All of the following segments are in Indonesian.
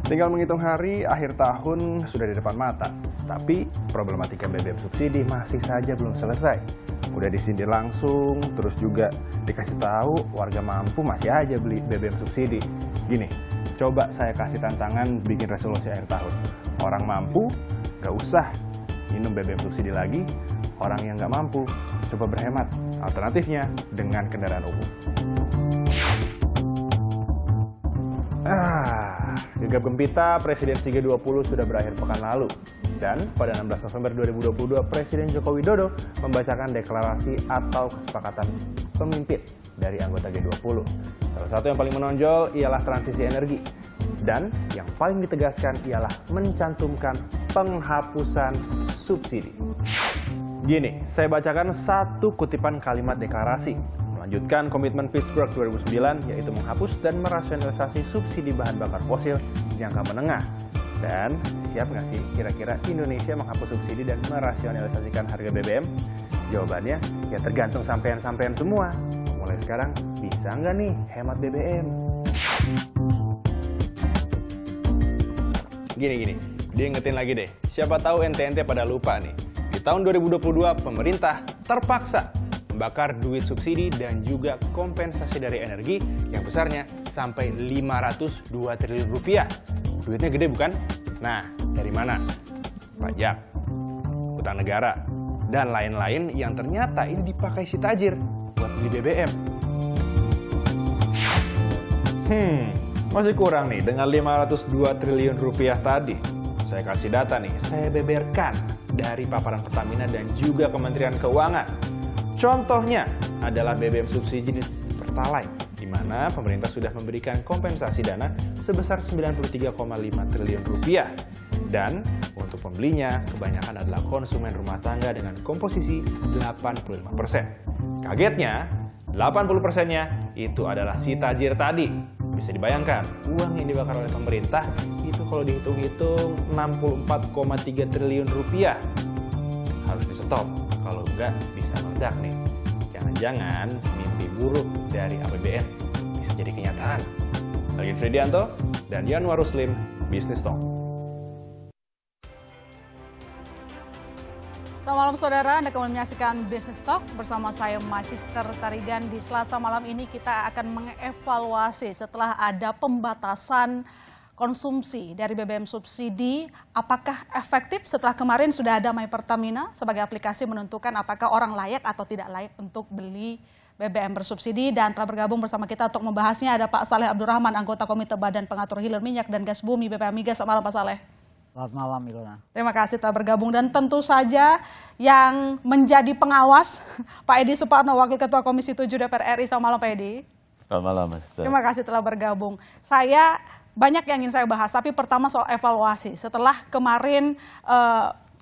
Tinggal menghitung hari, akhir tahun sudah di depan mata. Tapi problematika BBM subsidi masih saja belum selesai. Udah disindir langsung, terus juga dikasih tahu warga mampu masih aja beli BBM subsidi. Gini, coba saya kasih tantangan bikin resolusi akhir tahun. Orang mampu, gak usah minum BBM subsidi lagi. Orang yang gak mampu, coba berhemat. Alternatifnya dengan kendaraan umum. Gegap gempita presidensi G20 sudah berakhir pekan lalu. Dan pada 16 November 2022, Presiden Joko Widodo membacakan deklarasi atau kesepakatan pemimpin dari anggota G20. Salah satu yang paling menonjol ialah transisi energi. Dan yang paling ditegaskan ialah mencantumkan penghapusan subsidi. Gini, saya bacakan satu kutipan kalimat deklarasi. Melanjutkan komitmen Pittsburgh 2009, yaitu menghapus dan merasionalisasi subsidi bahan bakar fosil jangka menengah. Dan siap nggak sih kira-kira Indonesia menghapus subsidi dan merasionalisasikan harga BBM? Jawabannya ya tergantung sampean-sampean semua. Mulai sekarang bisa nggak nih hemat BBM? Gini, diingetin lagi deh. Siapa tahu ente pada lupa nih. Di tahun 2022 pemerintah terpaksa membakar duit subsidi dan juga kompensasi dari energi yang besarnya sampai 502 triliun rupiah. Duitnya gede bukan? Nah, dari mana? Pajak, utang negara, dan lain-lain yang ternyata ini dipakai si tajir buat beli BBM. Masih kurang nih dengan 502 triliun rupiah tadi. Saya kasih data nih, saya beberkan dari paparan Pertamina dan juga Kementerian Keuangan. Contohnya adalah BBM subsidi jenis Pertalite, di mana pemerintah sudah memberikan kompensasi dana sebesar 93,5 triliun rupiah. Dan untuk pembelinya kebanyakan adalah konsumen rumah tangga dengan komposisi 85%. Kagetnya, 80%-nya itu adalah si tajir tadi. Bisa dibayangkan, uang yang dibakar oleh pemerintah itu kalau dihitung-hitung 64,3 triliun rupiah. Harus di stop, kalau enggak bisa meledak nih. Jangan-jangan mimpi buruk dari APBN bisa jadi kenyataan. Lagi Fridianto dan Yanwar Ruslim, Business Talk. Selamat malam saudara, Anda kembali menyaksikan Business Talk bersama saya Magister Tarigan. Di Selasa malam ini kita akan mengevaluasi setelah ada pembatasan konsumsi dari BBM subsidi, apakah efektif setelah kemarin sudah ada My Pertamina sebagai aplikasi menentukan apakah orang layak atau tidak layak untuk beli BBM bersubsidi. Dan telah bergabung bersama kita untuk membahasnya ada Pak Saleh Abdurrahman, anggota Komite Badan Pengatur Hilir Minyak dan Gas Bumi BPH Migas. Selamat malam Pak Saleh. Selamat malam Ilona. Terima kasih telah bergabung dan tentu saja yang menjadi pengawas Pak Edi Suparno, Wakil Ketua Komisi 7 DPR RI. Selamat malam Pak Edi. Selamat malam Mas. Terima kasih telah bergabung. Saya banyak yang ingin saya bahas, tapi pertama soal evaluasi. Setelah kemarin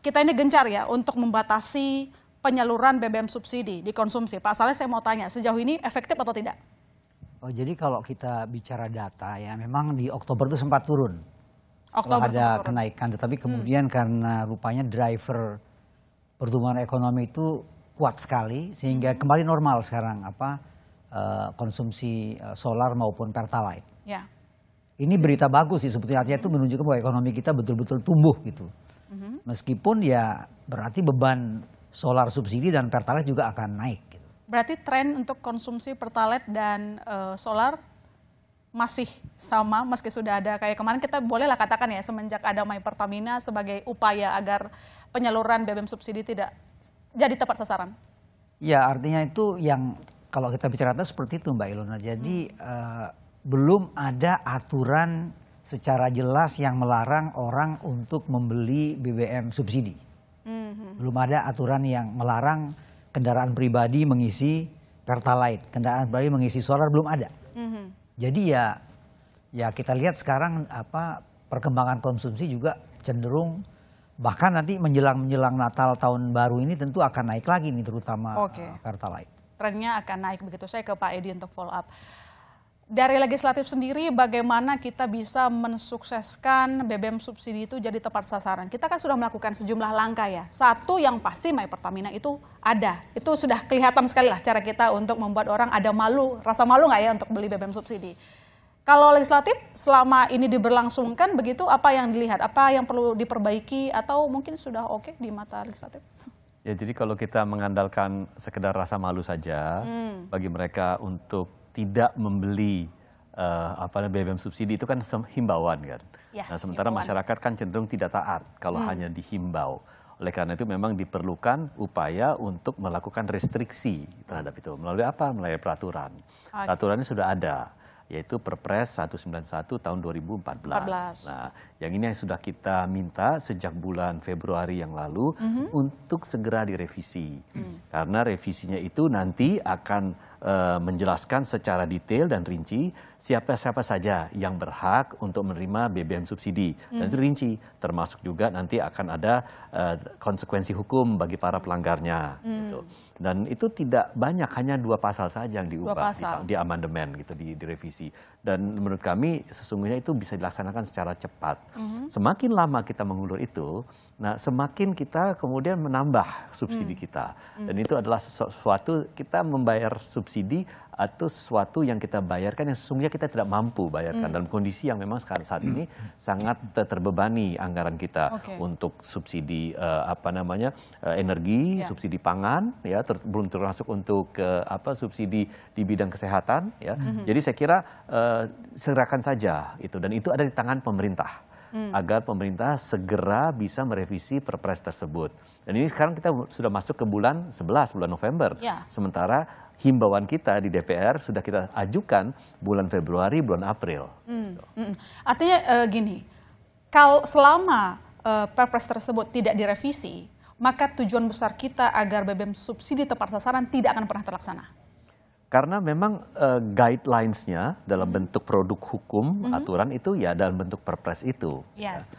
kita ini gencar ya untuk membatasi penyaluran BBM subsidi dikonsumsi. Pak Saleh, saya mau tanya, sejauh ini efektif atau tidak? Oh, jadi kalau kita bicara data ya memang di Oktober itu sempat turun. Oktober ada kenaikan, tetapi kemudian karena rupanya driver pertumbuhan ekonomi itu kuat sekali sehingga kembali normal sekarang konsumsi solar maupun pertalite. Ya. Ini berita bagus sih sebetulnya, artinya itu menunjukkan bahwa ekonomi kita betul-betul tumbuh gitu. Meskipun ya berarti beban solar subsidi dan pertalite juga akan naik. Gitu. Berarti tren untuk konsumsi pertalite dan solar masih sama meski sudah ada kayak kemarin kita bolehlah katakan ya semenjak ada My Pertamina sebagai upaya agar penyaluran BBM subsidi tidak jadi tepat sasaran. Ya artinya itu yang kalau kita bicara seperti itu Mbak Ilona. Jadi belum ada aturan secara jelas yang melarang orang untuk membeli BBM subsidi. Belum ada aturan yang melarang kendaraan pribadi mengisi pertalite, kendaraan pribadi mengisi solar, belum ada. Jadi ya kita lihat sekarang perkembangan konsumsi juga cenderung bahkan nanti menjelang Natal tahun baru ini tentu akan naik lagi nih terutama pertalite. Trennya akan naik begitu. Saya ke Pak Edi untuk follow up. Dari legislatif sendiri bagaimana kita bisa mensukseskan BBM subsidi itu jadi tepat sasaran? Kita kan sudah melakukan sejumlah langkah ya. Satu yang pasti My Pertamina itu ada. Itu sudah kelihatan sekali lah cara kita untuk membuat orang ada malu, rasa malu nggak ya untuk beli BBM subsidi. Kalau legislatif selama ini diberlangsungkan begitu, apa yang dilihat? Apa yang perlu diperbaiki atau mungkin sudah oke di mata legislatif? Ya, jadi kalau kita mengandalkan sekedar rasa malu saja bagi mereka untuk tidak membeli BBM subsidi itu kan himbauan kan. Yes, Nah, sementara himbauan. masyarakat kan cenderung tidak taat kalau hanya dihimbau. Oleh karena itu memang diperlukan upaya untuk melakukan restriksi terhadap itu. Melalui apa? Melalui peraturan. Peraturannya sudah ada, yaitu Perpres 191 tahun 2014. Nah, yang ini yang sudah kita minta sejak bulan Februari yang lalu untuk segera direvisi. Karena revisinya itu nanti akan menjelaskan secara detail dan rinci siapa-siapa saja yang berhak untuk menerima BBM subsidi. Dan itu rinci, termasuk juga nanti akan ada konsekuensi hukum bagi para pelanggarnya. Gitu. Dan itu tidak banyak, hanya 2 pasal saja yang diubah di amandemen gitu, di revisi. Dan menurut kami sesungguhnya itu bisa dilaksanakan secara cepat. Semakin lama kita mengulur itu, nah semakin kita kemudian menambah subsidi kita. Dan itu adalah sesuatu kita membayar subsidi atau sesuatu yang kita bayarkan yang sesungguhnya kita tidak mampu bayarkan dalam kondisi yang memang saat ini sangat terbebani anggaran kita untuk subsidi energi, subsidi pangan, ya belum termasuk untuk subsidi di bidang kesehatan, ya. Jadi saya kira serahkan saja itu, dan itu ada di tangan pemerintah. Agar pemerintah segera bisa merevisi Perpres tersebut. Dan ini sekarang kita sudah masuk ke bulan 11, bulan November. Sementara himbauan kita di DPR sudah kita ajukan bulan Februari, bulan April. Artinya gini, kalau selama Perpres tersebut tidak direvisi, maka tujuan besar kita agar BBM subsidi tepat sasaran tidak akan pernah terlaksana. Karena memang guidelines-nya dalam bentuk produk hukum, aturan itu ya dalam bentuk Perpres itu. Yes,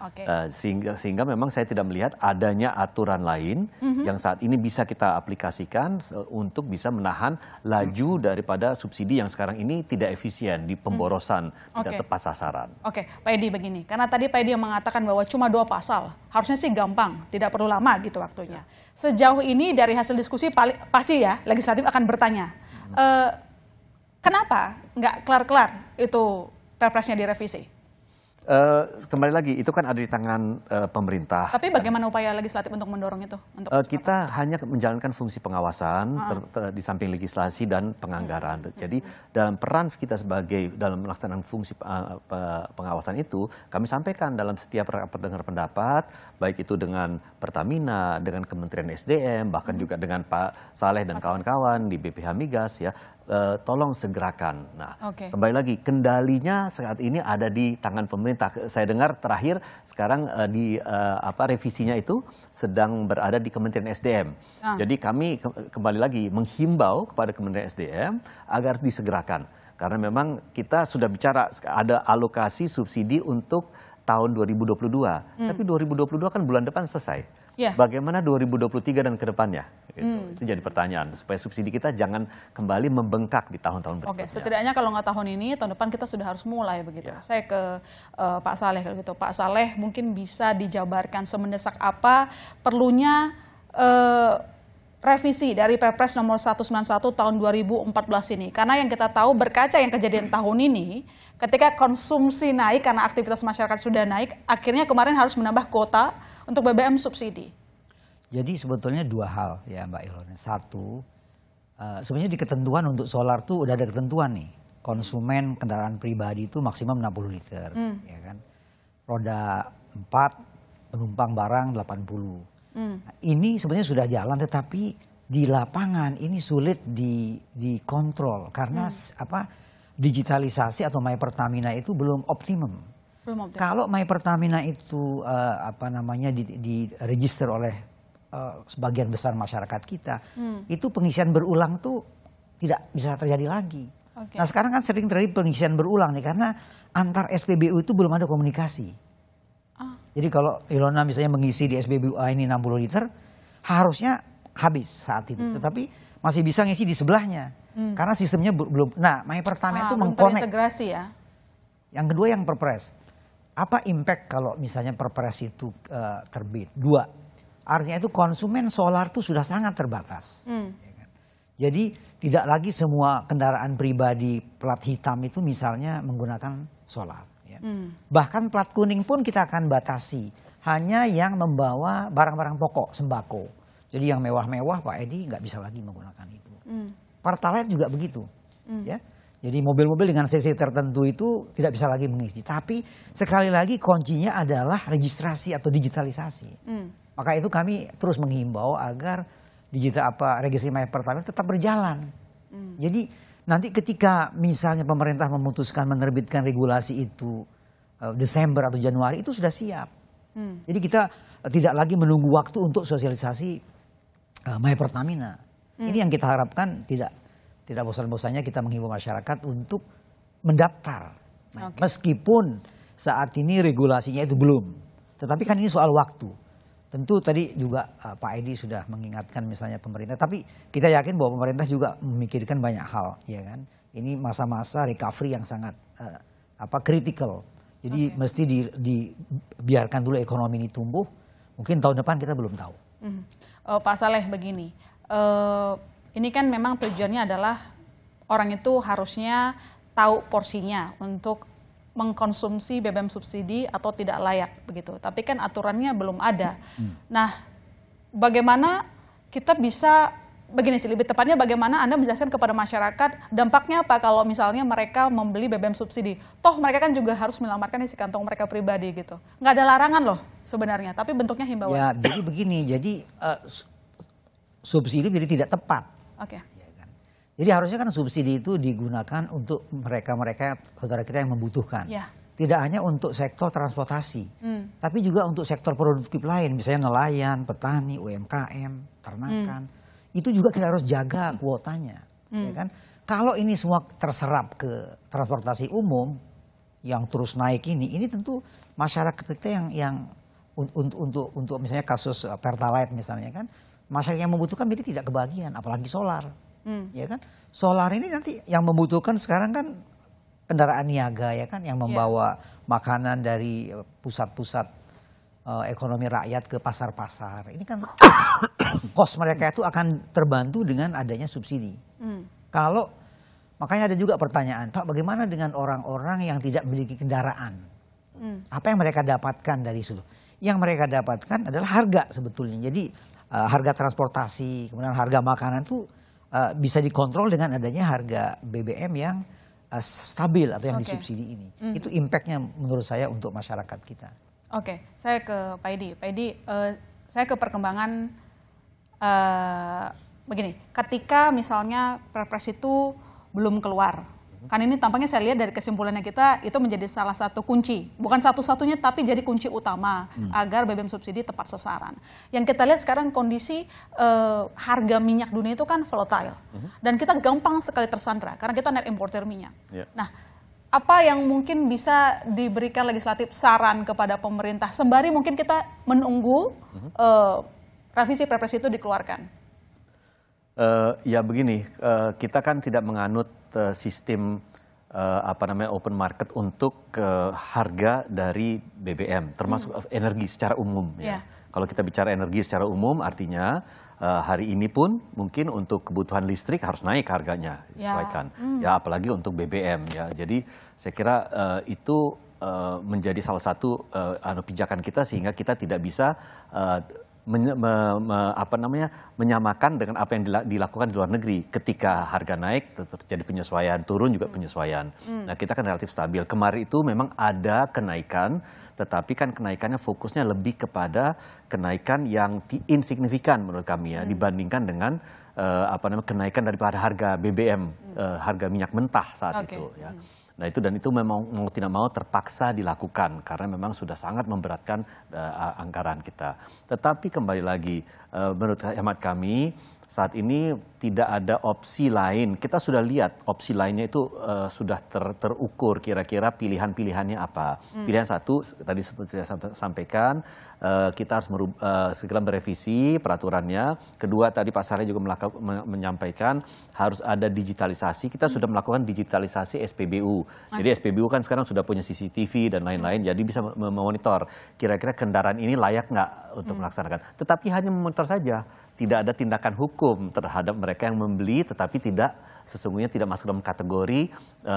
Sehingga memang saya tidak melihat adanya aturan lain yang saat ini bisa kita aplikasikan untuk bisa menahan laju daripada subsidi yang sekarang ini tidak efisien di pemborosan, tidak tepat sasaran. Oke, Pak Edi begini, karena tadi Pak Edi mengatakan bahwa cuma 2 pasal, harusnya sih gampang, tidak perlu lama gitu waktunya. Sejauh ini dari hasil diskusi pasti ya legislatif akan bertanya, kenapa nggak kelar-kelar itu Perpresnya direvisi? Kembali lagi, itu kan ada di tangan pemerintah. Tapi bagaimana upaya legislatif untuk mendorong itu? Kita hanya menjalankan fungsi pengawasan di samping legislasi dan penganggaran. Jadi dalam peran kita dalam melaksanakan fungsi pengawasan itu, kami sampaikan dalam setiap rapat dengar pendapat, baik itu dengan Pertamina, dengan Kementerian SDM, bahkan juga dengan Pak Saleh dan kawan-kawan di BPH Migas, ya. Tolong segerakan. Nah, kembali lagi, kendalinya saat ini ada di tangan pemerintah. Saya dengar terakhir sekarang revisinya itu sedang berada di Kementerian SDM. Jadi kami kembali lagi menghimbau kepada Kementerian SDM agar disegerakan. Karena memang kita sudah bicara ada alokasi subsidi untuk tahun 2022. Tapi 2022 kan bulan depan selesai. Bagaimana 2023 dan ke depannya? Itu jadi pertanyaan, supaya subsidi kita jangan kembali membengkak di tahun-tahun berikutnya. Setidaknya kalau nggak tahun ini, tahun depan kita sudah harus mulai begitu. Saya ke Pak Saleh kalau gitu. Pak Saleh mungkin bisa dijabarkan semendesak apa perlunya revisi dari Perpres nomor 191 tahun 2014 ini. Karena yang kita tahu berkaca yang kejadian tahun ini, ketika konsumsi naik karena aktivitas masyarakat sudah naik, akhirnya kemarin harus menambah kuota untuk BBM subsidi. Jadi sebetulnya 2 hal ya Mbak Ilona. Satu, sebenarnya di ketentuan untuk solar tuh udah ada ketentuan nih. Konsumen kendaraan pribadi itu maksimum 60 liter. Ya kan? Roda 4, penumpang barang 80. Nah, ini sebenarnya sudah jalan, tetapi di lapangan ini sulit dikontrol karena digitalisasi atau My Pertamina itu belum optimum. Kalau My Pertamina itu di register oleh sebagian besar masyarakat kita, itu pengisian berulang tuh tidak bisa terjadi lagi. Nah sekarang kan sering terjadi pengisian berulang nih karena antar SPBU itu belum ada komunikasi. Jadi kalau Ilona misalnya mengisi di SPBU ini 60 liter, harusnya habis saat itu. Tetapi masih bisa ngisi di sebelahnya. Karena sistemnya belum. Nah, My Pertamina itu mengkonek. Integrasi ya. Yang kedua yang Perpres. Apa impact kalau misalnya Perpres itu terbit? 2. Artinya itu konsumen solar itu sudah sangat terbatas. Ya kan? Jadi tidak lagi semua kendaraan pribadi plat hitam itu misalnya menggunakan solar. Ya. Bahkan plat kuning pun kita akan batasi, hanya yang membawa barang-barang pokok, sembako. Jadi yang mewah-mewah Pak Edi nggak bisa lagi menggunakan itu. Pertalite juga begitu. Ya. Jadi mobil-mobil dengan cc tertentu itu tidak bisa lagi mengisi. Tapi sekali lagi kuncinya adalah registrasi atau digitalisasi. Maka itu kami terus menghimbau agar registrasi My Pertamina tetap berjalan. Jadi nanti ketika misalnya pemerintah memutuskan menerbitkan regulasi itu Desember atau Januari itu sudah siap. Jadi kita tidak lagi menunggu waktu untuk sosialisasi My Pertamina. Ini yang kita harapkan tidak bosan-bosannya kita menghimbau masyarakat untuk mendaftar. Nah, meskipun saat ini regulasinya itu belum. Tetapi kan ini soal waktu. Tentu tadi juga Pak Edi sudah mengingatkan misalnya pemerintah. Tapi kita yakin bahwa pemerintah juga memikirkan banyak hal. Ya kan? Ini masa-masa recovery yang sangat kritikal. Jadi mesti dibiarkan dulu ekonomi ini tumbuh. Mungkin tahun depan kita belum tahu. Pak Saleh begini. Ini kan memang tujuannya adalah orang itu harusnya tahu porsinya untuk mengkonsumsi BBM subsidi atau tidak layak begitu. Tapi kan aturannya belum ada. Nah, bagaimana kita bisa begini sih, lebih tepatnya bagaimana Anda menjelaskan kepada masyarakat dampaknya apa kalau misalnya mereka membeli BBM subsidi. Toh mereka kan juga harus menyelamatkan isi kantong mereka pribadi gitu. Nggak ada larangan loh sebenarnya, tapi bentuknya himbauan. Ya, jadi begini, jadi subsidi jadi tidak tepat. Oke. Ya kan? Jadi harusnya kan subsidi itu digunakan untuk mereka-mereka saudara kita yang membutuhkan. Ya. Tidak hanya untuk sektor transportasi, tapi juga untuk sektor produktif lain, misalnya nelayan, petani, UMKM, ternakan. Itu juga kita harus jaga kuotanya. Ya kan? Kalau ini semua terserap ke transportasi umum yang terus naik ini tentu masyarakat kita yang untuk misalnya kasus Pertalite misalnya kan, masyarakat yang membutuhkan jadi tidak kebagian, apalagi solar. Ya kan? Solar ini nanti yang membutuhkan sekarang kan kendaraan niaga ya kan, yang membawa makanan dari pusat-pusat ekonomi rakyat ke pasar-pasar. Ini kan kos mereka itu akan terbantu dengan adanya subsidi. Kalau makanya ada juga pertanyaan, Pak, bagaimana dengan orang-orang yang tidak memiliki kendaraan? Apa yang mereka dapatkan dari itu? Yang mereka dapatkan adalah harga sebetulnya. Jadi harga transportasi, kemudian harga makanan itu bisa dikontrol dengan adanya harga BBM yang stabil atau yang disubsidi ini. Itu impactnya menurut saya untuk masyarakat kita. Oke, saya ke Pak Edi. Pak Edi, saya ke perkembangan begini. Ketika misalnya Perpres itu belum keluar, kan ini tampaknya saya lihat dari kesimpulannya kita itu menjadi salah satu kunci, bukan satu-satunya tapi jadi kunci utama agar BBM subsidi tepat sasaran. Yang kita lihat sekarang kondisi harga minyak dunia itu kan volatile dan kita gampang sekali tersandra karena kita net importer minyak. Nah, apa yang mungkin bisa diberikan legislatif saran kepada pemerintah sembari mungkin kita menunggu revisi Perpres itu dikeluarkan? Ya begini, kita kan tidak menganut sistem open market untuk harga dari BBM, termasuk energi secara umum. Ya. Kalau kita bicara energi secara umum, artinya hari ini pun mungkin untuk kebutuhan listrik harus naik harganya, disesuaikan. Ya, apalagi untuk BBM. Ya, jadi saya kira itu menjadi salah satu pijakan kita sehingga kita tidak bisa menyamakan dengan apa yang dilakukan di luar negeri. Ketika harga naik terjadi penyesuaian, turun juga penyesuaian. Nah, kita kan relatif stabil. Kemarin itu memang ada kenaikan, tetapi kan kenaikannya fokusnya lebih kepada kenaikan yang insignifikan menurut kami ya, dibandingkan dengan kenaikan daripada harga BBM, harga minyak mentah saat itu ya. Nah itu dan itu memang mau tidak mau terpaksa dilakukan karena memang sudah sangat memberatkan anggaran kita. Tetapi kembali lagi menurut hemat kami saat ini tidak ada opsi lain. Kita sudah lihat opsi lainnya itu sudah terukur kira-kira pilihan-pilihannya apa. Pilihan satu tadi seperti saya sampaikan kita harus segera merevisi peraturannya. Kedua tadi Pak Saleh juga menyampaikan harus ada digitalisasi. Kita sudah melakukan digitalisasi SPBU. Jadi SPBU kan sekarang sudah punya CCTV dan lain-lain. Jadi bisa memonitor kira-kira kendaraan ini layak nggak untuk melaksanakan. Tetapi hanya memonitor saja. tidak ada tindakan hukum terhadap mereka yang membeli tetapi sesungguhnya tidak masuk dalam kategori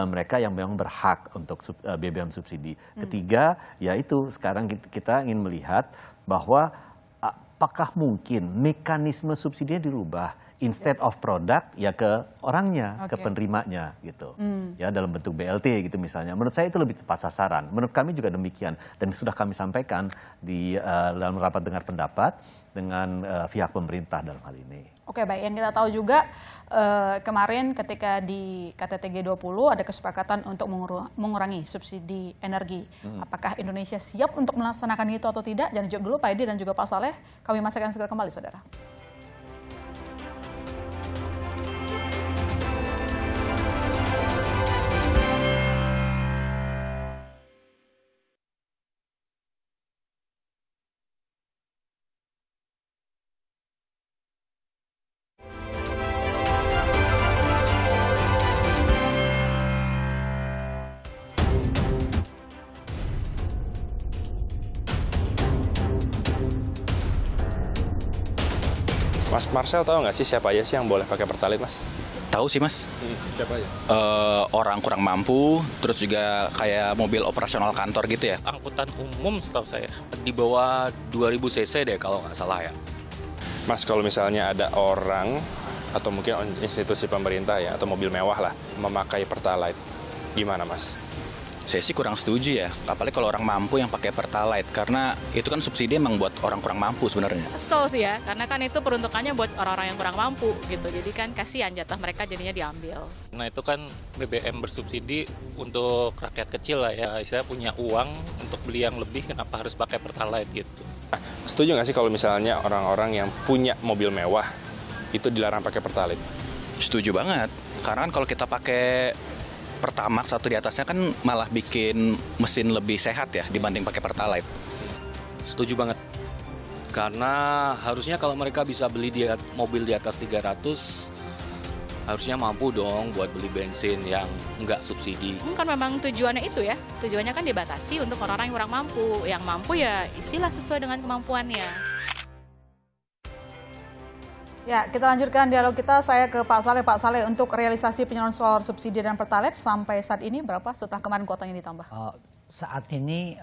mereka yang memang berhak untuk BBM subsidi. Ketiga, yaitu sekarang kita ingin melihat bahwa apakah mungkin mekanisme subsidinya dirubah? Instead of product ya ke orangnya, ke penerimanya gitu. Ya dalam bentuk BLT gitu misalnya. Menurut saya itu lebih tepat sasaran. Menurut kami juga demikian dan sudah kami sampaikan di dalam rapat dengar pendapat dengan pihak pemerintah dalam hal ini. Oke, baik. Yang kita tahu juga kemarin ketika di KTT G20 ada kesepakatan untuk mengurangi subsidi energi. Apakah Indonesia siap untuk melaksanakan itu atau tidak? Jangan dijawab dulu Pak Edi dan juga Pak Saleh. Kami masih akan segera kembali, saudara. Mas Marcel tahu nggak sih siapa aja sih yang boleh pakai Pertalite, Mas? Tahu sih, Mas. Siapa aja? Orang kurang mampu, terus juga kayak mobil operasional kantor gitu ya. Angkutan umum setahu saya di bawah 2000 cc deh kalau nggak salah ya. Mas, kalau misalnya ada orang atau mungkin institusi pemerintah ya atau mobil mewah lah memakai Pertalite, gimana Mas? Saya sih kurang setuju ya, apalagi kalau orang mampu yang pakai Pertalite, karena itu kan subsidi emang buat orang kurang mampu sebenarnya. Kesel sih ya, karena kan itu peruntukannya buat orang-orang yang kurang mampu gitu, jadi kan kasihan jatah mereka jadinya diambil. Nah itu kan BBM bersubsidi untuk rakyat kecil lah ya, saya punya uang untuk beli yang lebih, kenapa harus pakai Pertalite gitu. Setuju nggak sih kalau misalnya orang-orang yang punya mobil mewah itu dilarang pakai Pertalite? Setuju banget, karena kan kalau kita pakai Pertamax satu di atasnya kan malah bikin mesin lebih sehat ya dibanding pakai Pertalite. Setuju banget, karena harusnya kalau mereka bisa beli mobil di atas 300, harusnya mampu dong buat beli bensin yang nggak subsidi. Kan memang tujuannya itu ya, tujuannya kan dibatasi untuk orang-orang yang kurang mampu. Yang mampu ya isilah sesuai dengan kemampuannya. Ya, kita lanjutkan dialog kita. Saya ke Pak Saleh. Pak Saleh, untuk realisasi penyaluran solar subsidi dan Pertalite sampai saat ini berapa setelah kemarin kuotanya ditambah? Saat ini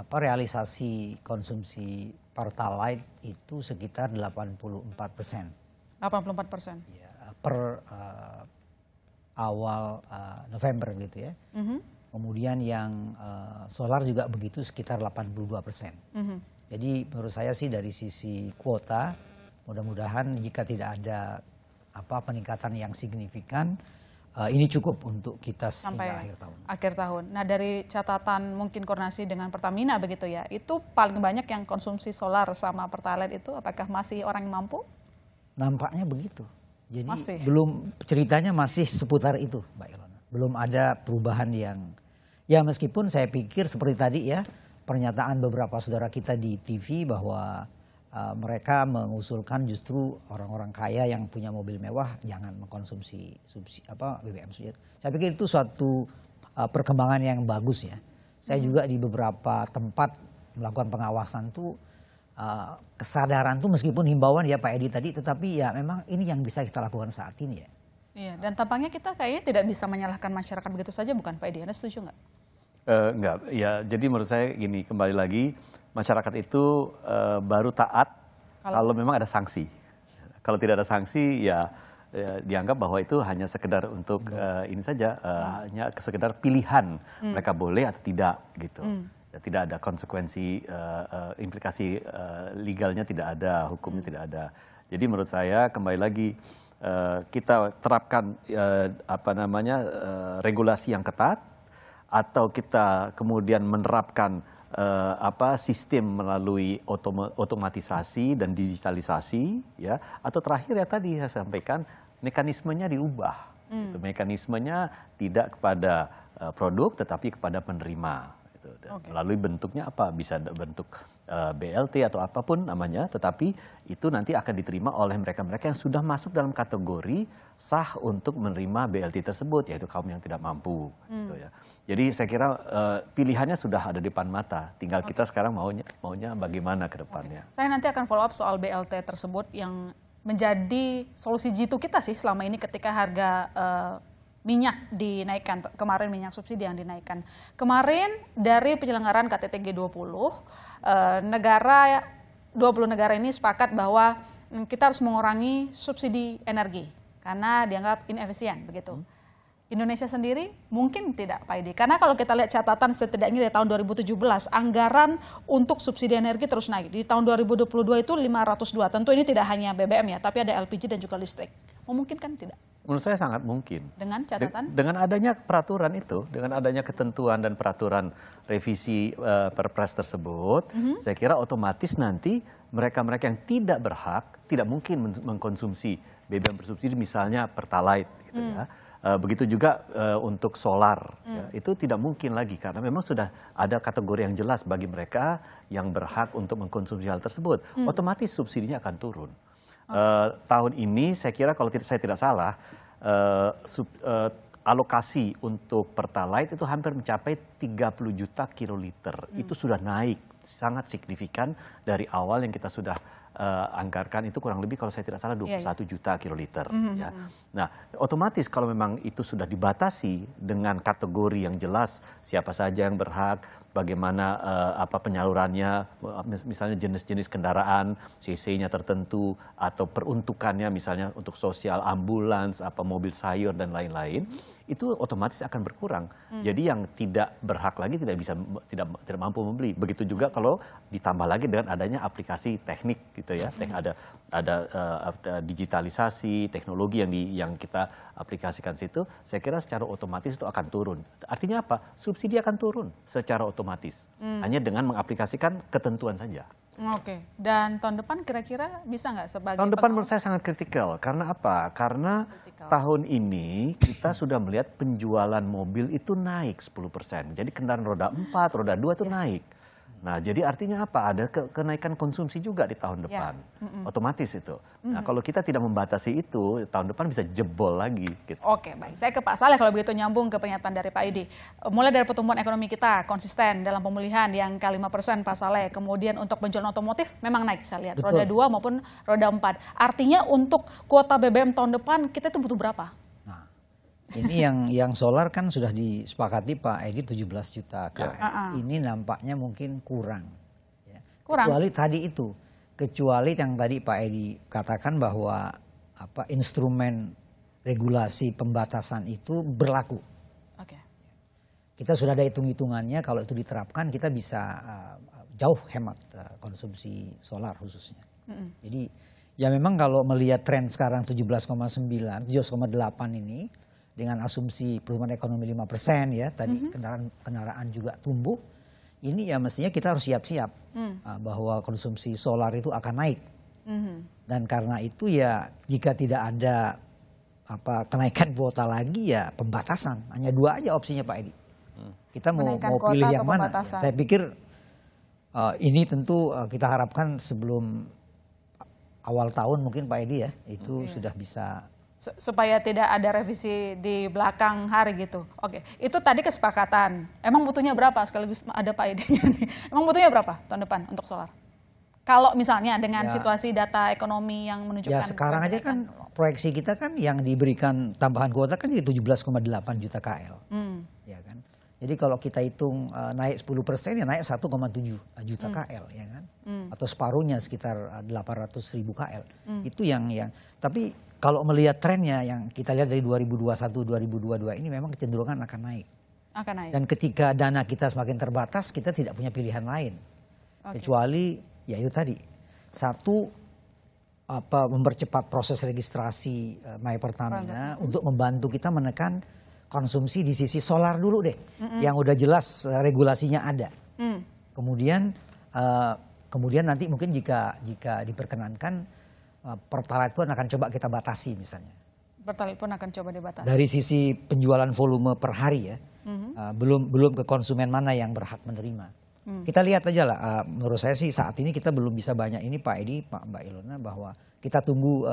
realisasi konsumsi Pertalite itu sekitar 84%. 84%? Ya, per awal November gitu ya. Kemudian yang solar juga begitu sekitar 82%. Jadi menurut saya sih dari sisi kuota, mudah-mudahan jika tidak ada peningkatan yang signifikan, ini cukup untuk kita sampai akhir tahun. Nah, dari catatan mungkin koordinasi dengan Pertamina begitu ya, itu paling banyak yang konsumsi solar sama Pertalite itu apakah masih orang yang mampu? Nampaknya begitu. Jadi masih. Ceritanya masih seputar itu, Mbak Ilona. Belum ada perubahan yang, ya meskipun saya pikir seperti tadi ya, pernyataan beberapa saudara kita di TV bahwa mereka mengusulkan justru orang-orang kaya yang punya mobil mewah jangan mengkonsumsi BBM. Saya pikir itu suatu perkembangan yang bagus ya. Saya juga di beberapa tempat melakukan pengawasan tuh kesadaran tuh meskipun himbauan ya Pak Edi tadi, tetapi ya memang ini yang bisa kita lakukan saat ini ya. Iya, dan tampaknya kita kayaknya tidak bisa menyalahkan masyarakat begitu saja, bukan Pak Edi? Anda setuju nggak? Enggak, ya jadi menurut saya gini, kembali lagi masyarakat itu baru taat kalau memang ada sanksi. Kalau tidak ada sanksi ya dianggap bahwa itu hanya sekedar untuk ini saja, hanya sekedar pilihan mereka boleh atau tidak gitu. Ya, tidak ada konsekuensi, implikasi legalnya tidak ada, hukumnya tidak ada. Jadi menurut saya kembali lagi kita terapkan regulasi yang ketat, atau kita kemudian menerapkan sistem melalui otomatisasi dan digitalisasi ya, atau terakhir ya tadi saya sampaikan mekanismenya diubah. Gitu. Mekanismenya tidak kepada produk tetapi kepada penerima gitu. Melalui bentuknya apa, bisa bentuk BLT atau apapun namanya, tetapi itu nanti akan diterima oleh mereka-mereka yang sudah masuk dalam kategori sah untuk menerima BLT tersebut, yaitu kaum yang tidak mampu gitu ya. Jadi saya kira pilihannya sudah ada di depan mata, tinggal kita sekarang maunya bagaimana ke depannya. Saya nanti akan follow up soal BLT tersebut yang menjadi solusi jitu kita sih selama ini ketika harga minyak dinaikkan. Kemarin minyak subsidi yang dinaikkan. Kemarin dari penyelenggaraan KTT G20, 20 negara ini sepakat bahwa kita harus mengurangi subsidi energi karena dianggap inefisien begitu. Indonesia sendiri mungkin tidak, Pak Edi. Karena kalau kita lihat catatan setidaknya dari tahun 2017, anggaran untuk subsidi energi terus naik. Di tahun 2022 itu 502. Tentu ini tidak hanya BBM ya, tapi ada LPG dan juga listrik. Memungkinkan tidak? Menurut saya sangat mungkin. Dengan catatan? Dengan adanya peraturan itu, dengan adanya ketentuan dan peraturan revisi Perpres tersebut, saya kira otomatis nanti mereka-mereka yang tidak berhak, tidak mungkin mengkonsumsi BBM bersubsidi misalnya Pertalite gitu ya. Begitu juga untuk solar, ya, itu tidak mungkin lagi karena memang sudah ada kategori yang jelas bagi mereka yang berhak untuk mengkonsumsi hal tersebut. Otomatis subsidinya akan turun. Tahun ini saya kira kalau saya tidak salah, alokasi untuk Pertalite itu hampir mencapai 30 juta kiloliter. Itu sudah naik sangat signifikan dari awal yang kita sudah anggarkan itu kurang lebih kalau saya tidak salah 21 juta kiloliter. Ya. Nah, otomatis kalau memang itu sudah dibatasi dengan kategori yang jelas siapa saja yang berhak, bagaimana apa penyalurannya, misalnya jenis-jenis kendaraan, CC-nya tertentu atau peruntukannya misalnya untuk sosial, ambulans, apa mobil sayur dan lain-lain, itu otomatis akan berkurang. Jadi yang tidak berhak lagi tidak mampu membeli. Begitu juga kalau ditambah lagi dengan adanya aplikasi teknik gitu ya. Ada digitalisasi, teknologi yang kita aplikasikan situ, saya kira secara otomatis itu akan turun. Artinya apa? Subsidi akan turun secara otomatis. Hanya dengan mengaplikasikan ketentuan saja. Oke, dan tahun depan kira-kira bisa nggak sebagai tahun depan menurut saya sangat kritikal. Karena apa? Karena tahun ini kita sudah melihat penjualan mobil itu naik 10%. Jadi kendaraan roda 4, roda 2 itu naik. Nah, jadi artinya apa? Ada kenaikan konsumsi juga di tahun depan. Otomatis itu. Nah, kalau kita tidak membatasi itu, tahun depan bisa jebol lagi. Gitu. Oke, baik. Saya ke Pak Saleh kalau begitu nyambung ke pernyataan dari Pak Edi. Mulai dari pertumbuhan ekonomi kita konsisten dalam pemulihan yang ke 5% Pak Saleh. Kemudian untuk penjualan otomotif memang naik, saya lihat. Betul. Roda 2 maupun roda 4. Artinya untuk kuota BBM tahun depan kita itu butuh berapa? Ini yang solar kan sudah disepakati Pak Edi 17 juta KL. Ini nampaknya mungkin kurang. Ya. Kurang. Kecuali yang tadi Pak Edi katakan bahwa instrumen regulasi pembatasan itu berlaku. Oke. Kita sudah ada hitung-hitungannya, kalau itu diterapkan kita bisa jauh hemat konsumsi solar khususnya. Jadi ya memang kalau melihat tren sekarang 17,9, 17,8 ini, dengan asumsi pertumbuhan ekonomi 5% ya, tadi kendaraan juga tumbuh, ini ya mestinya kita harus siap-siap bahwa konsumsi solar itu akan naik. Dan karena itu ya jika tidak ada kenaikan kuota lagi ya pembatasan. Hanya 2 aja opsinya Pak Edi. Kita mau pilih yang mana? Ya, saya pikir ini tentu kita harapkan sebelum awal tahun mungkin Pak Edi ya, itu sudah bisa. Supaya tidak ada revisi di belakang hari gitu. Oke, itu tadi kesepakatan. Emang butuhnya berapa? Sekaligus ada Pak Edi-nya nih. Emang butuhnya berapa tahun depan untuk solar? Kalau misalnya dengan situasi data ekonomi yang menunjukkan. Ya sekarang aja kan proyeksi kita kan yang diberikan tambahan kuota kan jadi 17,8 juta KL. Ya kan. Jadi kalau kita hitung naik 10% ya naik 1,7 juta KL ya kan. Atau separuhnya sekitar 800.000 KL. Itu yang tapi kalau melihat trennya yang kita lihat dari 2021-2022 ini memang kecenderungan akan naik. Dan ketika dana kita semakin terbatas, kita tidak punya pilihan lain. Kecuali ya itu tadi. Satu, mempercepat proses registrasi My Pertamina untuk membantu kita menekan konsumsi di sisi solar dulu deh. Yang udah jelas regulasinya ada. Kemudian nanti mungkin jika diperkenankan, Pertalite pun akan coba kita batasi misalnya. Pertalite pun akan coba dibatasi. Dari sisi penjualan volume per hari ya, belum ke konsumen mana yang berhak menerima. Kita lihat aja lah. Menurut saya sih saat ini kita belum bisa banyak ini Pak Edi, Mbak Ilona, bahwa kita tunggu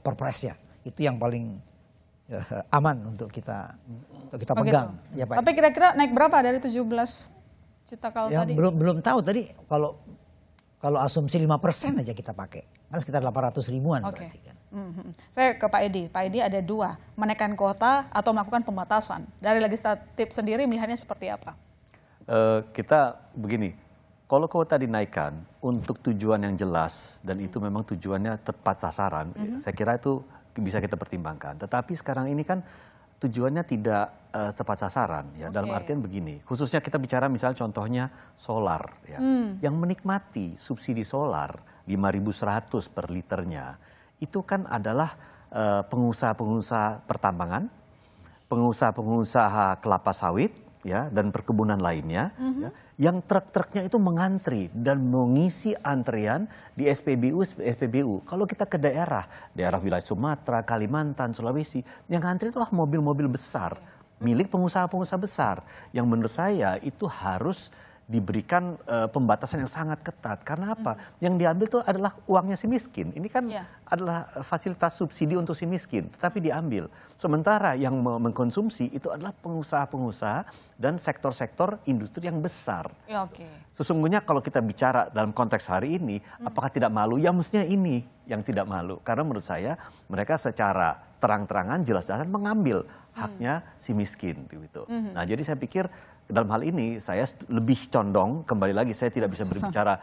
Perpres ya. Itu yang paling aman untuk kita pegang. Ya, Pak. Tapi kira-kira naik berapa dari 17 juta kalau ya, tadi? Belum tahu tadi kalau asumsi 5% aja kita pakai. Kan sekitar 800 ribuan Oke. berarti kan. Saya ke Pak Edi. Pak Edi ada dua, menaikkan kuota atau melakukan pembatasan. Dari legislatif sendiri melihatnya seperti apa? Kita begini, kalau kuota dinaikkan untuk tujuan yang jelas dan itu memang tujuannya tepat sasaran, saya kira itu bisa kita pertimbangkan. Tetapi sekarang ini kan tujuannya tidak tepat sasaran ya. Dalam artian begini, khususnya kita bicara misalnya contohnya solar ya. Yang menikmati subsidi solar 5.100 per liternya itu kan adalah pengusaha-pengusaha pertambangan, pengusaha-pengusaha kelapa sawit ya dan perkebunan lainnya ya, yang truk-truknya itu mengantri dan mengisi antrian di SPBU. Kalau kita ke daerah wilayah Sumatera, Kalimantan, Sulawesi, yang antri itulah mobil-mobil besar milik pengusaha-pengusaha besar yang menurut saya itu harus diberikan pembatasan yang sangat ketat. Karena apa? Yang diambil itu adalah uangnya si miskin. Ini kan adalah fasilitas subsidi untuk si miskin, tetapi diambil. Sementara yang mengkonsumsi itu adalah pengusaha-pengusaha dan sektor-sektor industri yang besar. Ya, oke. Sesungguhnya kalau kita bicara dalam konteks hari ini, apakah tidak malu? Ya mestinya ini yang tidak malu. Karena menurut saya mereka secara terang-terangan jelas-jelasan mengambil haknya si miskin. Gitu. Nah jadi saya pikir dalam hal ini saya lebih condong, kembali lagi saya tidak bisa berbicara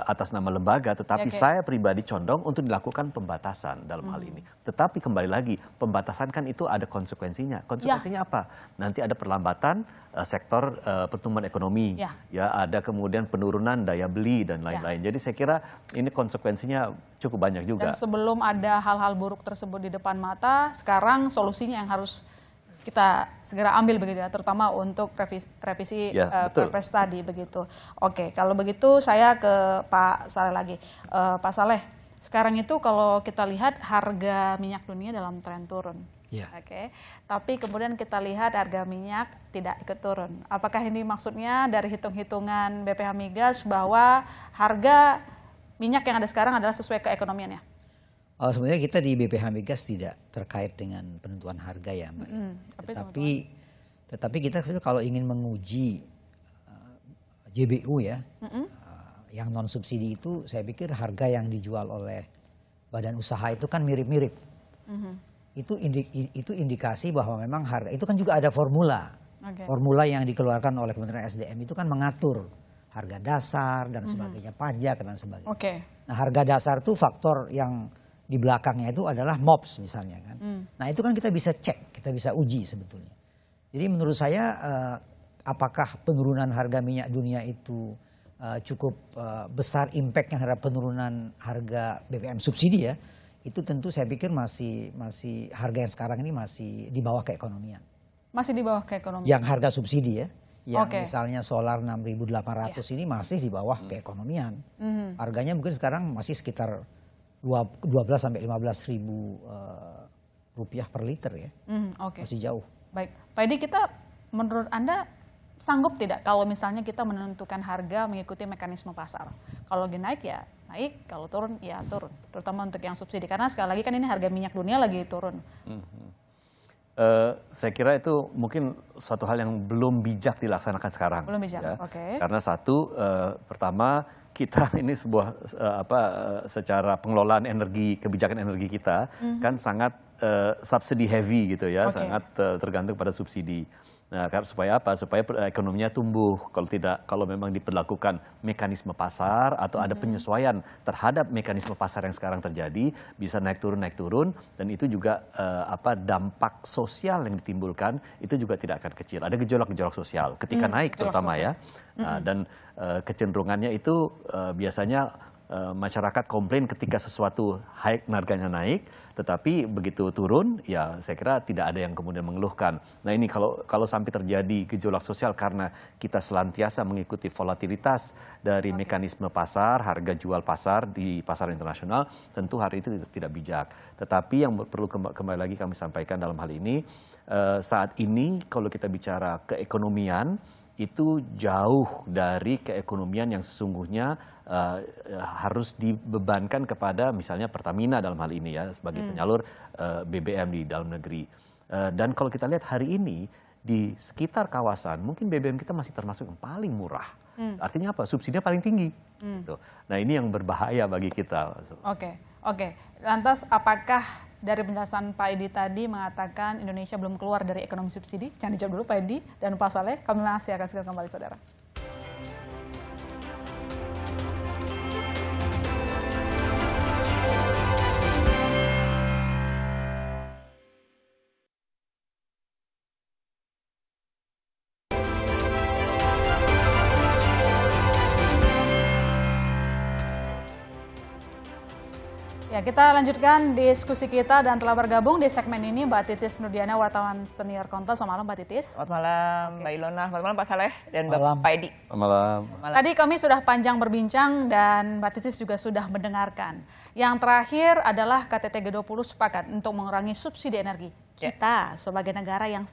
atas nama lembaga, tetapi saya pribadi condong untuk dilakukan pembatasan dalam hal ini. Tetapi kembali lagi, pembatasan kan itu ada konsekuensinya. Konsekuensinya apa? Nanti ada perlambatan sektor pertumbuhan ekonomi, ya ada kemudian penurunan daya beli dan lain-lain. Jadi saya kira ini konsekuensinya cukup banyak juga. Dan sebelum ada hal-hal buruk tersebut di depan mata, sekarang solusinya yang harus kita segera ambil begitu ya, terutama untuk revisi Perpres tadi begitu. Oke, kalau begitu saya ke Pak Saleh lagi. Pak Saleh, sekarang itu kalau kita lihat harga minyak dunia dalam tren turun. Oke, tapi kemudian kita lihat harga minyak tidak ikut turun. Apakah ini maksudnya dari hitung-hitungan BPH Migas bahwa harga minyak yang ada sekarang adalah sesuai keekonomiannya? Sebenarnya kita di BPH Migas tidak terkait dengan penentuan harga ya Mbak. Tetapi kita sebenarnya kalau ingin menguji JBU ya, yang non subsidi itu saya pikir harga yang dijual oleh badan usaha itu kan mirip-mirip. Itu indikasi bahwa memang harga itu kan juga ada formula. Formula yang dikeluarkan oleh Kementerian SDM itu kan mengatur harga dasar dan sebagainya, pajak dan sebagainya. Nah harga dasar itu faktor yang di belakangnya itu adalah MOPS misalnya kan. Nah itu kan kita bisa cek, kita bisa uji sebetulnya. Jadi menurut saya apakah penurunan harga minyak dunia itu cukup besar impactnya terhadap penurunan harga BBM subsidi ya. Itu tentu saya pikir masih harga yang sekarang ini masih di bawah keekonomian. Masih di bawah keekonomian. Yang harga subsidi ya. Yang misalnya solar 6.800 ini masih di bawah keekonomian. Harganya mungkin sekarang masih sekitar 12 sampai 15 ribu rupiah per liter ya, masih jauh. Baik, Pak Edi, kita menurut Anda sanggup tidak kalau misalnya kita menentukan harga mengikuti mekanisme pasar? Kalau lagi naik ya naik, kalau turun ya turun, terutama untuk yang subsidi. Karena sekali lagi kan ini harga minyak dunia lagi turun. Saya kira itu mungkin suatu hal yang belum bijak dilaksanakan sekarang. Belum bijak, ya. Karena satu, pertama kita ini sebuah secara pengelolaan energi, kebijakan energi kita kan sangat subsidi heavy gitu ya, sangat tergantung pada subsidi. Nah, supaya apa? Supaya ekonominya tumbuh. Kalau memang diperlakukan mekanisme pasar atau ada penyesuaian terhadap mekanisme pasar yang sekarang terjadi, bisa naik turun, dan itu juga dampak sosial yang ditimbulkan itu juga tidak akan kecil. Ada gejolak-gejolak sosial ketika naik terutama ya, dan kecenderungannya itu biasanya masyarakat komplain ketika sesuatu harganya naik, tetapi begitu turun, ya saya kira tidak ada yang kemudian mengeluhkan. Nah ini kalau sampai terjadi gejolak sosial karena kita selantiasa mengikuti volatilitas dari mekanisme pasar, harga jual pasar di pasar internasional, tentu hari itu tidak bijak. Tetapi yang perlu kembali lagi kami sampaikan dalam hal ini, saat ini kalau kita bicara keekonomian, itu jauh dari keekonomian yang sesungguhnya harus dibebankan kepada misalnya Pertamina dalam hal ini ya sebagai penyalur BBM di dalam negeri. Dan kalau kita lihat hari ini di sekitar kawasan mungkin BBM kita masih termasuk yang paling murah. Artinya apa? Subsidinya paling tinggi. Gitu. Nah ini yang berbahaya bagi kita. Oke. Lantas apakah dari penjelasan Pak Edi tadi mengatakan Indonesia belum keluar dari ekonomi subsidi? Jangan dijawab dulu Pak Edi dan Pak Saleh. Kami masih akan segera kembali saudara. Ya, kita lanjutkan diskusi kita dan telah bergabung di segmen ini Mbak Titis Nurdiana, wartawan senior Kompas. Selamat malam Mbak Titis. Selamat malam Mbak Ilona, selamat malam Pak Saleh dan Pak Edi. Selamat malam. Tadi kami sudah panjang berbincang dan Mbak Titis juga sudah mendengarkan. Yang terakhir adalah KTT G20 sepakat untuk mengurangi subsidi energi. Kita sebagai negara yang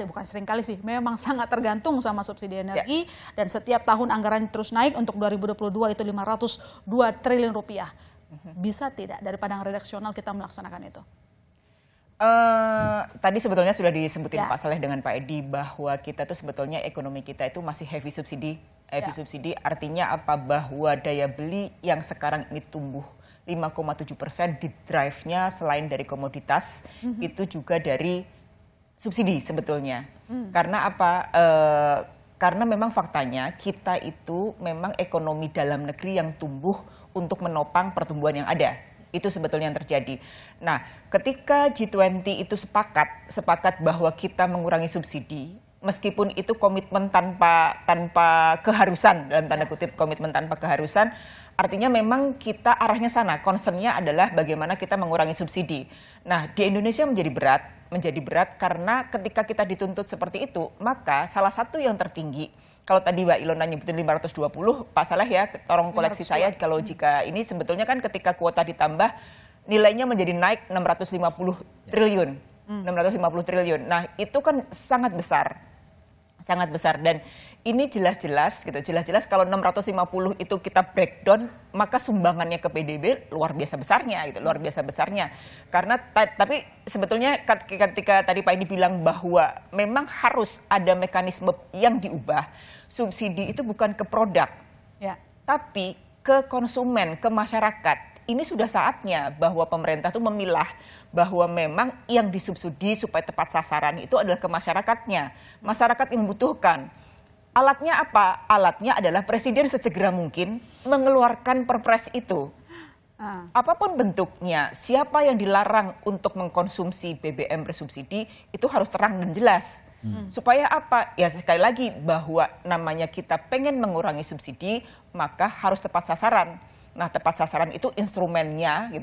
bukan sering kali sih, memang sangat tergantung sama subsidi energi dan setiap tahun anggaran terus naik. Untuk 2022 itu 502 triliun rupiah. Bisa tidak dari pandangan redaksional kita melaksanakan itu? Tadi sebetulnya sudah disebutin Pak Saleh dengan Pak Edi bahwa kita tuh sebetulnya ekonomi kita itu masih heavy subsidi. Subsidi artinya apa? Bahwa daya beli yang sekarang ini tumbuh 5,7% di drive-nya selain dari komoditas, itu juga dari subsidi sebetulnya. Karena apa? Karena memang faktanya kita itu memang ekonomi dalam negeri yang tumbuh untuk menopang pertumbuhan yang ada. Itu sebetulnya yang terjadi. Nah, ketika G20 itu sepakat bahwa kita mengurangi subsidi, meskipun itu komitmen tanpa keharusan, dalam tanda kutip komitmen tanpa keharusan, artinya memang kita arahnya sana. Concernnya adalah bagaimana kita mengurangi subsidi. Nah, di Indonesia menjadi berat karena ketika kita dituntut seperti itu, maka salah satu yang tertinggi, kalau tadi Mbak Ilona nyebutin 520, Pak Saleh ya, tolong koleksi saya kalau jika ini sebetulnya kan ketika kuota ditambah nilainya menjadi naik 650 triliun. 650 triliun. Nah, itu kan sangat besar. Sangat besar dan ini jelas-jelas kalau 650 itu kita breakdown maka sumbangannya ke PDB luar biasa besarnya karena tapi sebetulnya ketika tadi Pak Edi bilang bahwa memang harus ada mekanisme yang diubah, subsidi itu bukan ke produk tapi ke konsumen, ke masyarakat. Ini sudah saatnya bahwa pemerintah itu memilah bahwa memang yang disubsidi supaya tepat sasaran itu adalah ke masyarakatnya. Masyarakat yang membutuhkan. Alatnya apa? Alatnya adalah Presiden sesegera mungkin mengeluarkan perpres itu. Apapun bentuknya, siapa yang dilarang untuk mengkonsumsi BBM bersubsidi itu harus terang dan jelas. Supaya apa? Ya sekali lagi bahwa namanya kita pengen mengurangi subsidi, maka harus tepat sasaran. Nah, tepat sasaran itu instrumennya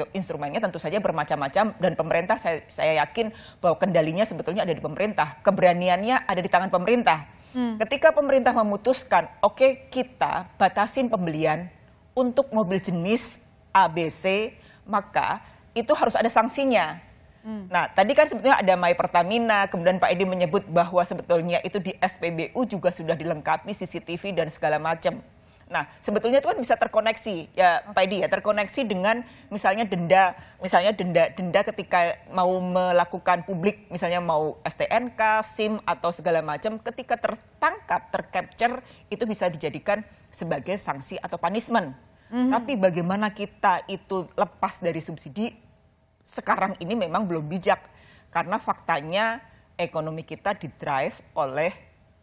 tentu saja bermacam-macam dan pemerintah saya yakin bahwa kendalinya sebetulnya ada di pemerintah, keberaniannya ada di tangan pemerintah. Ketika pemerintah memutuskan, oke, kita batasin pembelian untuk mobil jenis ABC, maka itu harus ada sanksinya. Nah, tadi kan sebetulnya ada My Pertamina, kemudian Pak Edi menyebut bahwa sebetulnya itu di SPBU juga sudah dilengkapi CCTV dan segala macam. Nah, sebetulnya itu kan bisa terkoneksi ya Pak Edi ya, terkoneksi dengan misalnya denda ketika mau melakukan publik, misalnya mau STNK, SIM atau segala macam, ketika tertangkap, tercapture itu bisa dijadikan sebagai sanksi atau punishment. Tapi bagaimana kita itu lepas dari subsidi sekarang ini memang belum bijak karena faktanya ekonomi kita didrive oleh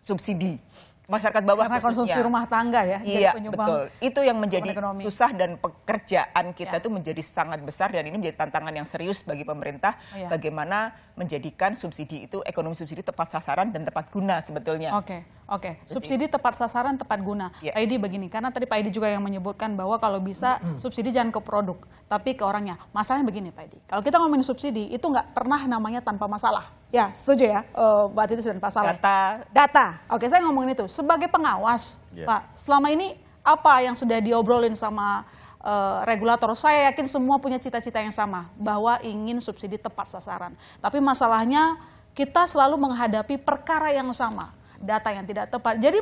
subsidi. Masyarakat bawah karena konsumsi rumah tangga ya. Iya, betul. Itu yang menjadi susah dan pekerjaan kita itu menjadi sangat besar dan ini menjadi tantangan yang serius bagi pemerintah. Bagaimana menjadikan subsidi itu, ekonomi subsidi tepat sasaran dan tepat guna sebetulnya. Oke. Subsidi tepat sasaran, tepat guna. Pak Edi begini, karena tadi Pak Edi juga yang menyebutkan bahwa kalau bisa subsidi jangan ke produk, tapi ke orangnya. Masalahnya begini Pak Edi, kalau kita ngomongin subsidi itu nggak pernah namanya tanpa masalah. Ya, setuju ya Mbak Titis dan Pak Saleh. Data. Oke, saya ngomongin itu. Sebagai pengawas, Pak, selama ini apa yang sudah diobrolin sama regulator? Saya yakin semua punya cita-cita yang sama, bahwa ingin subsidi tepat sasaran. Tapi masalahnya kita selalu menghadapi perkara yang sama, data yang tidak tepat. Jadi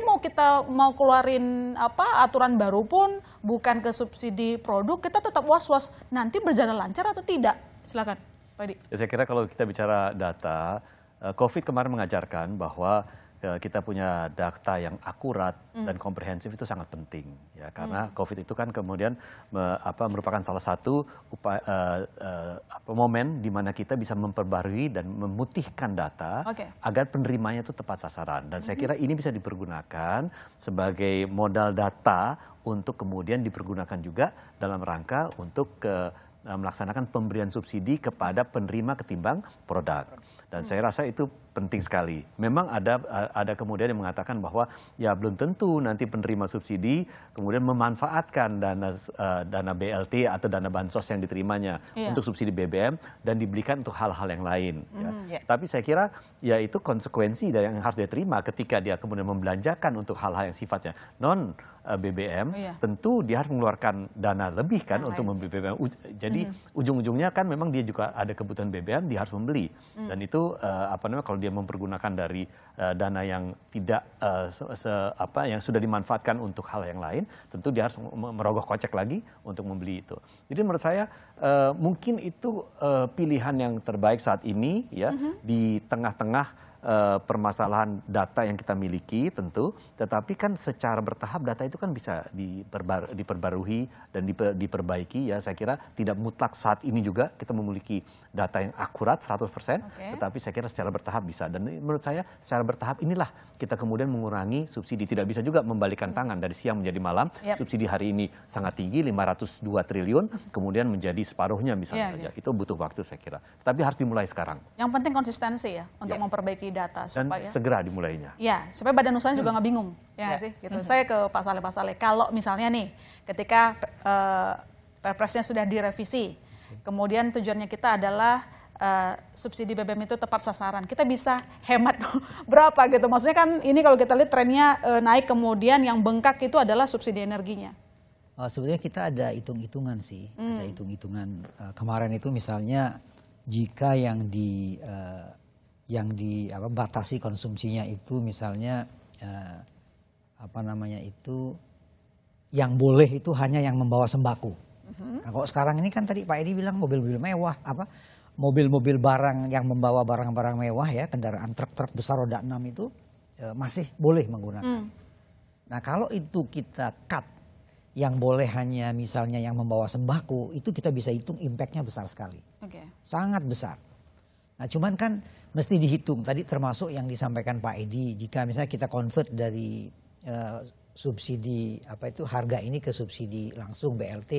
mau keluarin aturan baru pun bukan ke subsidi produk, kita tetap was-was nanti berjalan lancar atau tidak. Silakan. Ya, saya kira kalau kita bicara data, COVID kemarin mengajarkan bahwa kita punya data yang akurat dan komprehensif itu sangat penting ya, karena COVID itu kan kemudian merupakan salah satu momen di mana kita bisa memperbarui dan memutihkan data agar penerimanya itu tepat sasaran, dan saya kira ini bisa dipergunakan sebagai modal data untuk kemudian dipergunakan juga dalam rangka untuk melaksanakan pemberian subsidi kepada penerima ketimbang produk. Dan saya rasa itu penting sekali. Memang ada kemudian yang mengatakan bahwa ya belum tentu nanti penerima subsidi kemudian memanfaatkan dana BLT atau dana bansos yang diterimanya untuk subsidi BBM dan diberikan untuk hal-hal yang lain. Ya. Tapi saya kira ya itu konsekuensi dari yang harus dia terima ketika dia kemudian membelanjakan untuk hal-hal yang sifatnya non BBM, tentu dia harus mengeluarkan dana lebih kan untuk membeli BBM. Jadi ujung-ujungnya kan memang dia juga ada kebutuhan BBM, dia harus membeli. Dan itu kalau dia mempergunakan dari dana yang tidak yang sudah dimanfaatkan untuk hal yang lain, tentu dia harus merogoh kocek lagi untuk membeli itu. Jadi menurut saya mungkin itu pilihan yang terbaik saat ini ya, di tengah-tengah permasalahan data yang kita miliki tentu, tetapi kan secara bertahap data itu kan bisa diperbarui dan diperbaiki ya. Saya kira tidak mutlak saat ini juga kita memiliki data yang akurat 100%, tetapi saya kira secara bertahap bisa. Dan menurut saya secara bertahap inilah kita kemudian mengurangi subsidi. Tidak bisa juga membalikan tangan dari siang menjadi malam. Subsidi hari ini sangat tinggi, 502 triliun, kemudian menjadi separuhnya misalnya saja. Itu butuh waktu saya kira. Tapi harus dimulai sekarang. Yang penting konsistensi ya untuk memperbaiki data dan supaya segera dimulainya. Ya, supaya badan usahanya juga nggak bingung, ya sih. Gitu. Saya ke Pak Saleh. Kalau misalnya nih, ketika Perpresnya sudah direvisi, kemudian tujuannya kita adalah subsidi BBM itu tepat sasaran, kita bisa hemat berapa gitu? Maksudnya kan ini kalau kita lihat trennya naik, kemudian yang bengkak itu adalah subsidi energinya. Sebenarnya kita ada hitung-hitungan sih, ada hitung-hitungan kemarin itu misalnya jika yang batasi konsumsinya itu misalnya yang boleh itu hanya yang membawa sembako. Nah, kalau sekarang ini kan tadi Pak Edi bilang mobil-mobil mewah, mobil-mobil barang yang membawa barang-barang mewah ya, kendaraan truk-truk besar roda 6 itu masih boleh menggunakan. Nah kalau itu kita cut, yang boleh hanya misalnya yang membawa sembako, itu kita bisa hitung impactnya besar sekali, sangat besar. Nah cuman kan mesti dihitung tadi termasuk yang disampaikan Pak Edi, jika misalnya kita convert dari subsidi harga ini ke subsidi langsung BLT,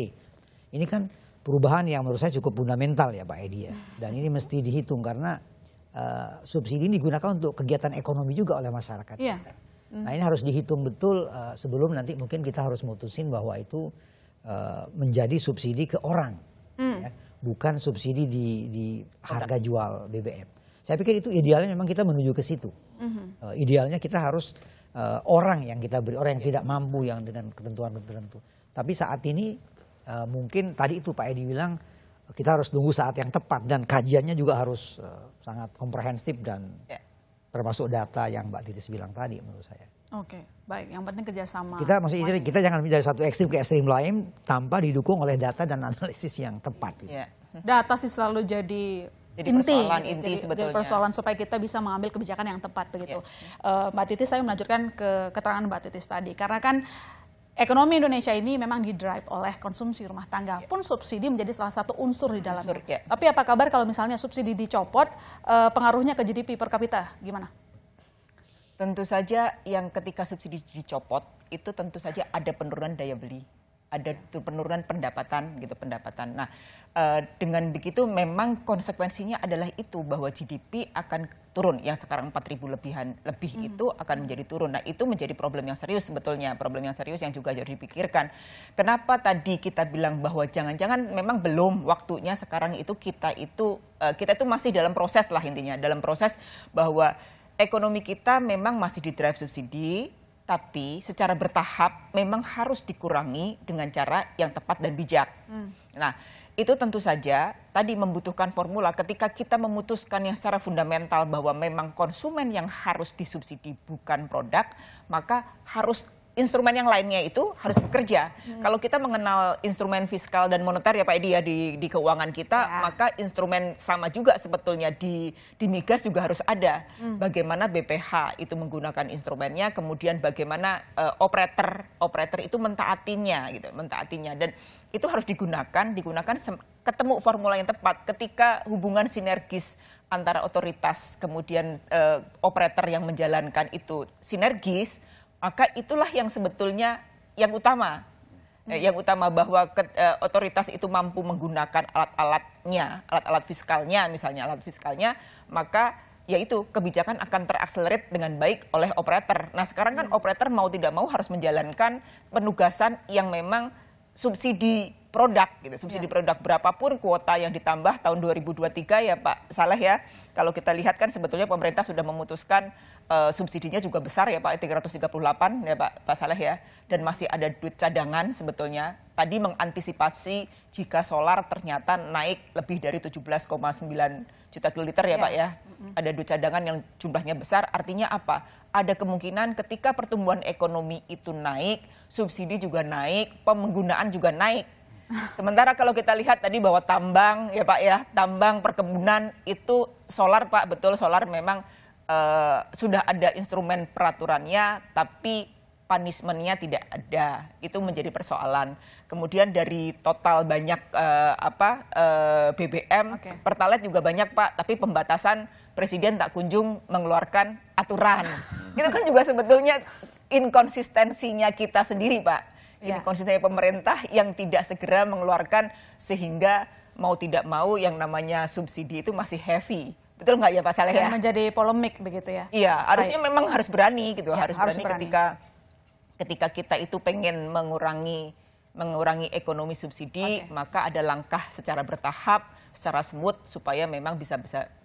ini kan perubahan yang menurut saya cukup fundamental ya Pak Edi ya, dan ini mesti dihitung karena subsidi ini digunakan untuk kegiatan ekonomi juga oleh masyarakat kita. Nah ini harus dihitung betul sebelum nanti mungkin kita harus mutusin bahwa itu menjadi subsidi ke orang, ya, bukan subsidi di harga jual BBM. Saya pikir itu idealnya memang kita menuju ke situ. Idealnya kita harus orang yang kita beri, orang yang tidak mampu, yang dengan ketentuan tertentu. Tapi saat ini mungkin tadi itu Pak Edi bilang kita harus tunggu saat yang tepat dan kajiannya juga harus sangat komprehensif dan termasuk data yang Mbak Titis bilang tadi menurut saya. Oke, baik. Yang penting kerjasama. Kita jangan dari satu ekstrim ke ekstrim lain tanpa didukung oleh data dan analisis yang tepat. Gitu. Data sih selalu jadi inti sebetulnya. Persoalan supaya kita bisa mengambil kebijakan yang tepat begitu. Mbak Titis, saya melanjutkan ke keterangan Mbak Titis tadi, karena kan ekonomi Indonesia ini memang didrive oleh konsumsi rumah tangga, pun subsidi menjadi salah satu unsur di dalamnya. Tapi apa kabar kalau misalnya subsidi dicopot, pengaruhnya ke GDP per kapita gimana? Tentu saja yang ketika subsidi dicopot itu tentu saja ada penurunan daya beli, ada penurunan pendapatan. Nah, dengan begitu memang konsekuensinya adalah itu bahwa GDP akan turun, yang sekarang 4.000 lebih itu akan menjadi turun. Nah, itu menjadi problem yang serius sebetulnya, problem yang serius yang juga harus dipikirkan. Kenapa tadi kita bilang bahwa jangan-jangan memang belum waktunya sekarang itu kita itu masih dalam proses lah intinya, dalam proses bahwa ekonomi kita memang masih didrive subsidi, tapi secara bertahap memang harus dikurangi dengan cara yang tepat dan bijak. Nah, itu tentu saja tadi membutuhkan formula ketika kita memutuskan yang secara fundamental bahwa memang konsumen yang harus disubsidi bukan produk, maka harus instrumen yang lainnya itu harus bekerja. Kalau kita mengenal instrumen fiskal dan moneter ya Pak Edi ya di keuangan kita, maka instrumen sama juga sebetulnya di migas juga harus ada. Bagaimana BPH itu menggunakan instrumennya, kemudian bagaimana operator itu mentaatinya gitu, dan itu harus digunakan ketemu formula yang tepat ketika hubungan sinergis antara otoritas kemudian operator yang menjalankan itu sinergis. Maka itulah yang sebetulnya yang utama. Yang utama bahwa otoritas itu mampu menggunakan alat fiskalnya, misalnya alat fiskalnya, maka yaitu kebijakan akan terakselerate dengan baik oleh operator. Nah sekarang kan operator mau tidak mau harus menjalankan penugasan yang memang subsidi produk, gitu. Subsidi produk berapapun kuota yang ditambah tahun 2023 ya Pak Saleh ya. Kalau kita lihat kan sebetulnya pemerintah sudah memutuskan subsidinya juga besar ya Pak, 338 ya Pak Saleh ya. Dan masih ada duit cadangan sebetulnya. Tadi mengantisipasi jika solar ternyata naik lebih dari 17,9 juta kiloliter ya Pak ya. Ada duit cadangan yang jumlahnya besar, artinya apa? Ada kemungkinan ketika pertumbuhan ekonomi itu naik, subsidi juga naik, penggunaan juga naik. Sementara kalau kita lihat tadi bahwa tambang ya Pak ya, tambang perkebunan itu solar Pak, betul solar memang sudah ada instrumen peraturannya tapi punishment-nya tidak ada. Itu menjadi persoalan. Kemudian dari total banyak BBM, Pertalite juga banyak Pak, tapi pembatasan Presiden tak kunjung mengeluarkan aturan. Itu kan juga sebetulnya inkonsistensinya kita sendiri Pak. Ini konsistensi pemerintah yang tidak segera mengeluarkan sehingga mau tidak mau yang namanya subsidi itu masih heavy. Betul nggak ya Pak Saleh ya? Menjadi polemik begitu ya? Iya, harusnya memang harus berani gitu. Ya, harus berani ketika kita itu pengen mengurangi ekonomi subsidi, maka ada langkah secara bertahap, secara smooth supaya memang bisa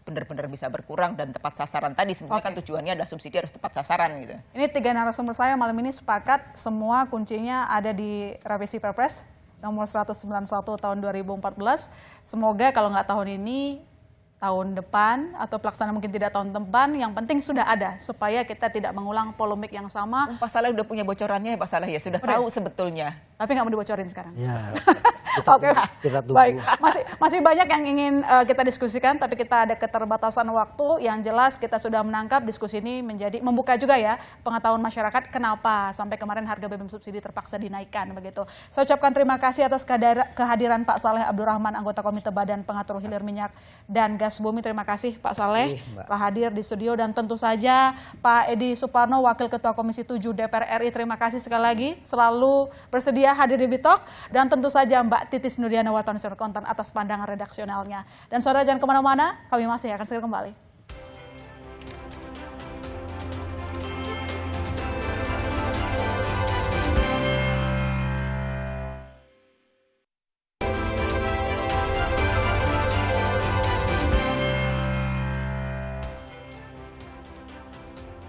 benar-benar bisa berkurang dan tepat sasaran tadi. Sebenarnya kan tujuannya adalah subsidi harus tepat sasaran gitu. Ini 3 narasumber saya malam ini sepakat semua kuncinya ada di revisi Perpres nomor 191 tahun 2014. Semoga kalau nggak tahun ini, tahun depan atau pelaksanaan mungkin tidak tahun depan, yang penting sudah ada supaya kita tidak mengulang polemik yang sama. Pak Saleh udah punya bocorannya ya Pak Saleh ya, sudah tahu sebetulnya. Tapi nggak mau dibocorin sekarang. Ya, kita tunggu. Baik, masih banyak yang ingin kita diskusikan, tapi kita ada keterbatasan waktu. Yang jelas kita sudah menangkap diskusi ini membuka juga ya pengetahuan masyarakat kenapa sampai kemarin harga BBM subsidi terpaksa dinaikkan begitu. Saya ucapkan terima kasih atas kehadiran Pak Saleh Abdurrahman, anggota Komite Badan Pengatur Hilir Minyak dan Gas Bumi. Terima kasih Pak Saleh telah hadir di studio, dan tentu saja Pak Edi Suparno, Wakil Ketua Komisi 7 DPR RI. Terima kasih sekali lagi selalu bersedia hadir di Bitok, dan tentu saja Mbak Titis Nuriana, wartawan konten, atas pandangan redaksionalnya. Dan saudara jangan kemana-mana, kami masih akan segera kembali.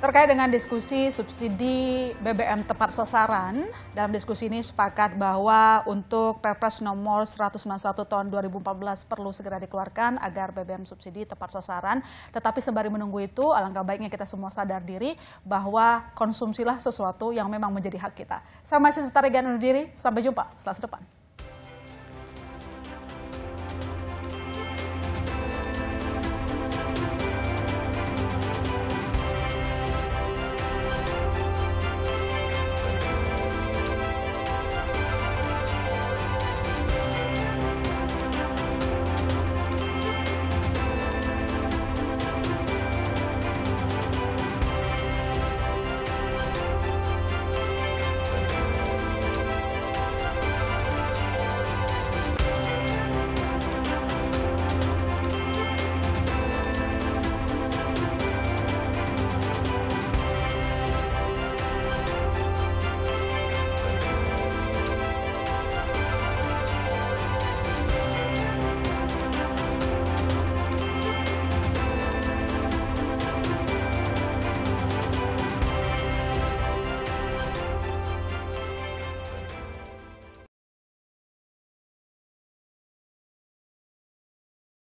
Terkait dengan diskusi subsidi BBM tepat sasaran, dalam diskusi ini sepakat bahwa untuk Perpres nomor 191 tahun 2014 perlu segera dikeluarkan agar BBM subsidi tepat sasaran. Tetapi sembari menunggu itu, alangkah baiknya kita semua sadar diri bahwa konsumsilah sesuatu yang memang menjadi hak kita. Saya masih Tarigan undur diri, sampai jumpa Selasa depan.